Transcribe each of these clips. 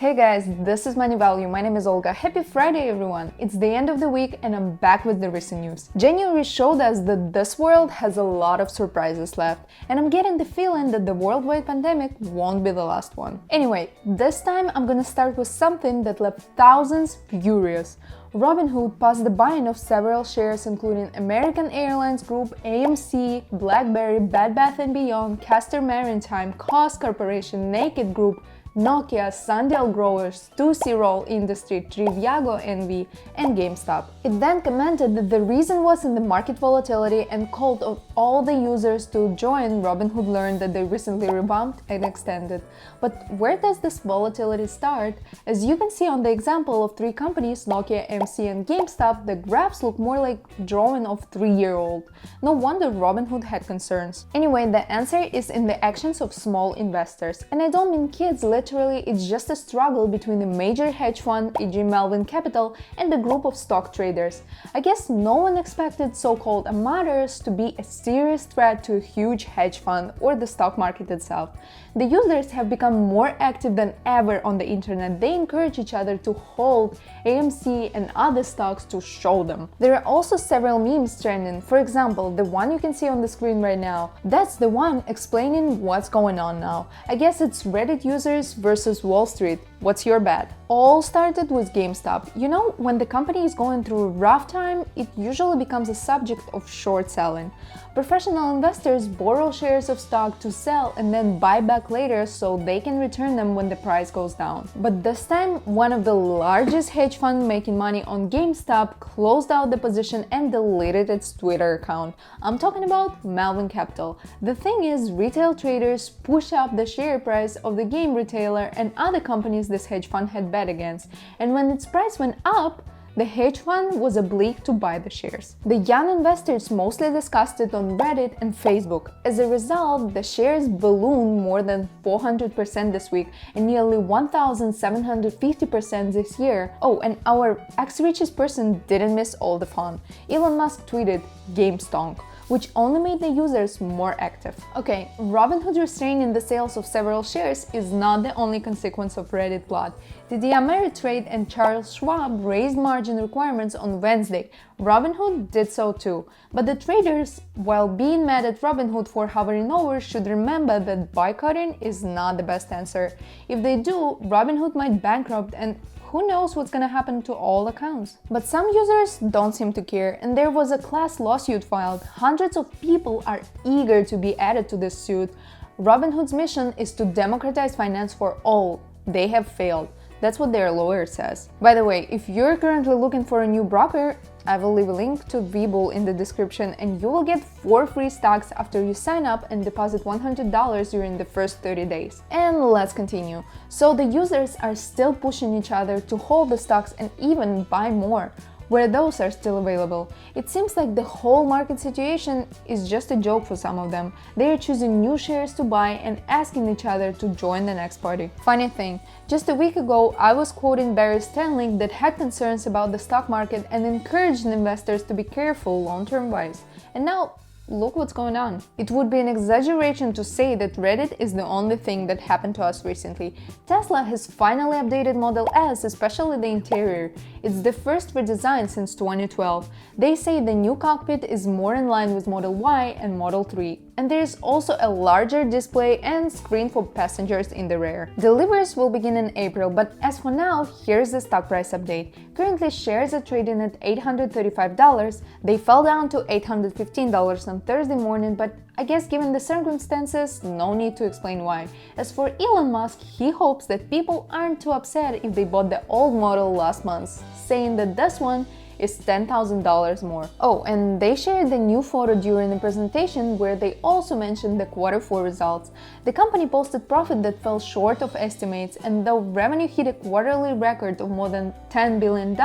Hey guys, this is Money Value. My name is Olga. Happy Friday, everyone! It's the end of the week and I'm back with the recent news. January showed us that this world has a lot of surprises left, and I'm getting the feeling that the worldwide pandemic won't be the last one. Anyway, this time I'm gonna start with something that left thousands furious. Robinhood paused the buying of several shares including American Airlines Group, AMC, BlackBerry, Bed Bath & Beyond, Castor Maritime, Koss Corporation, Naked Group, Nokia, Sandel Growers, Stussy Roll Industry, Trivago NV, and GameStop. It then commented that the reason was in the market volatility and called on all the users to join. Robinhood learned that they recently revamped and extended. But where does this volatility start? As you can see on the example of three companies, Nokia, AMC, and GameStop, the graphs look more like drawing of 3-year-old. No wonder Robinhood had concerns. Anyway, the answer is in the actions of small investors. And I don't mean kids. Literally, it's just a struggle between the major hedge fund, e.g. Melvin Capital, and the group of stock traders. I guess no one expected so-called amateurs to be a serious threat to a huge hedge fund or the stock market itself. The users have become more active than ever on the internet. They encourage each other to hold AMC and other stocks to show them. There are also several memes trending. For example, the one you can see on the screen right now. That's the one explaining what's going on now. I guess it's Reddit users versus Wall Street. What's your bet? All started with GameStop. You know, when the company is going through a rough time, it usually becomes a subject of short selling. Professional investors borrow shares of stock to sell and then buy back later so they can return them when the price goes down. But this time, one of the largest hedge funds making money on GameStop closed out the position and deleted its Twitter account. I'm talking about Melvin Capital. The thing is, retail traders push up the share price of the game retailer and other companies this hedge fund had bet against, and when its price went up, the hedge fund was obliged to buy the shares. The young investors mostly discussed it on Reddit and Facebook. As a result, the shares ballooned more than 400% this week and nearly 1,750% this year. Oh, and our ex-richest person didn't miss all the fun. Elon Musk tweeted, "GameStonk," which only made the users more active. Okay, Robinhood restraining the sales of several shares is not the only consequence of Reddit blood. TD Ameritrade and Charles Schwab raised margin requirements on Wednesday. Robinhood did so too. But the traders, while being mad at Robinhood for hovering over, should remember that boycotting is not the best answer. If they do, Robinhood might bankrupt, and who knows what's gonna happen to all accounts. But some users don't seem to care, and there was a class lawsuit filed. Hundreds of people are eager to be added to this suit. Robinhood's mission is to democratize finance for all. They have failed. That's what their lawyer says. By the way, if you're currently looking for a new broker, I will leave a link to Webull in the description, and you will get 4 free stocks after you sign up and deposit $100 during the first 30 days. And let's continue. So the users are still pushing each other to hold the stocks and even buy more, where those are still available. It seems like the whole market situation is just a joke for some of them. They are choosing new shares to buy and asking each other to join the next party. Funny thing, just a week ago I was quoting Barry Stanley that had concerns about the stock market and encouraged investors to be careful long-term wise. And now, look what's going on. It would be an exaggeration to say that Reddit is the only thing that happened to us recently. Tesla has finally updated Model S, especially the interior. It's the first redesign since 2012. They say the new cockpit is more in line with Model Y and Model 3. And there is also a larger display and screen for passengers in the rear. Deliveries will begin in April, but as for now, here's the stock price update. Currently, shares are trading at $835. They fell down to $815 on Thursday morning, but I guess given the circumstances, no need to explain why. As for Elon Musk, he hopes that people aren't too upset if they bought the old model last month, saying that this one is $10,000 more. Oh, and they shared the new photo during the presentation where they also mentioned the Q4 results. The company posted profit that fell short of estimates, and though revenue hit a quarterly record of more than $10 billion,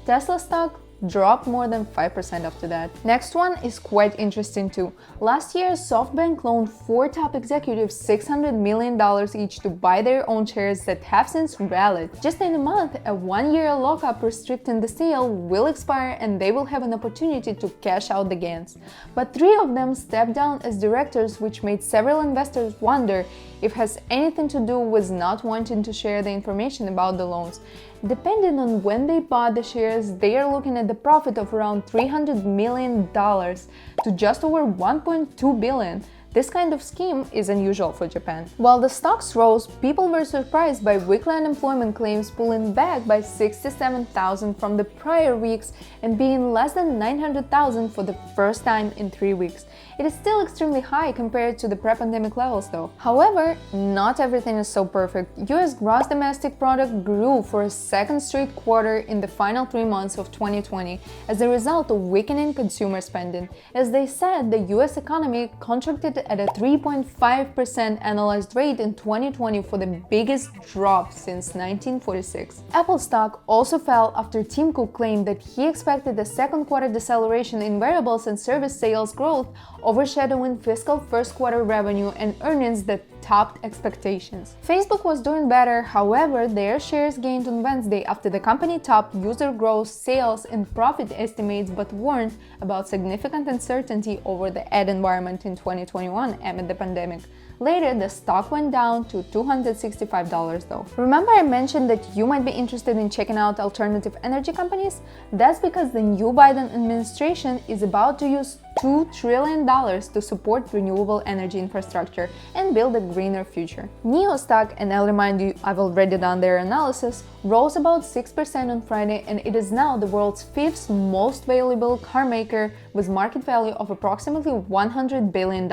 Tesla stock dropped more than 5% after that. Next one is quite interesting too. Last year, SoftBank loaned 4 top executives $600 million each to buy their own shares that have since rallied. Just in a month, a 1-year lockup restricting the sale will expire and they will have an opportunity to cash out the gains. But 3 of them stepped down as directors, which made several investors wonder if it has anything to do with not wanting to share the information about the loans. Depending on when they bought the shares, they are looking at the profit of around $300 million to just over $1.2 billion. This kind of scheme is unusual for Japan. While the stocks rose, people were surprised by weekly unemployment claims pulling back by 67,000 from the prior weeks and being less than 900,000 for the first time in 3 weeks. It is still extremely high compared to the pre-pandemic levels though. However, not everything is so perfect. US gross domestic product grew for a second straight quarter in the final 3 months of 2020 as a result of weakening consumer spending. As they said, the US economy contracted at a 3.5% annualized rate in 2020 for the biggest drop since 1946. Apple stock also fell after Tim Cook claimed that he expected a second quarter deceleration in wearables and service sales growth, overshadowing fiscal first quarter revenue and earnings that topped expectations. Facebook was doing better, however, their shares gained on Wednesday after the company topped user growth, sales, and profit estimates but warned about significant uncertainty over the ad environment in 2021 amid the pandemic. Later, the stock went down to $265 though. Remember I mentioned that you might be interested in checking out alternative energy companies? That's because the new Biden administration is about to use $2 trillion to support renewable energy infrastructure and build a greener future. NIO stock, and I'll remind you, I've already done their analysis, rose about 6% on Friday, and it is now the world's 5th most valuable car maker with market value of approximately $100 billion.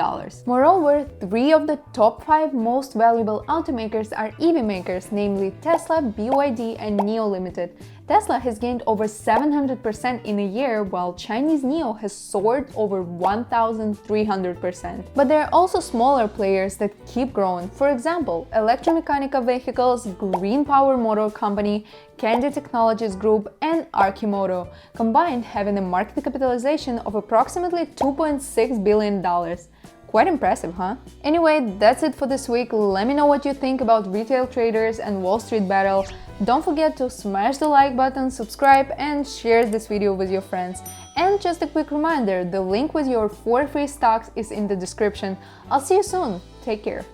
Moreover, 3 of the top 5 most valuable automakers are EV makers, namely Tesla, BYD, and NIO Limited. Tesla has gained over 700% in a year, while Chinese NIO has soared over 1,300%. But there are also smaller players that keep growing. For example, electromechanical vehicles, Green Power Motor Company, Candy Technologies Group, and Archimoto, combined having a market capitalization of approximately $2.6 billion. Quite impressive, huh? Anyway, that's it for this week. Let me know what you think about retail traders and Wall Street battle. Don't forget to smash the like button, subscribe, and share this video with your friends. And just a quick reminder, the link with your 4 free stocks is in the description. I'll see you soon. Take care.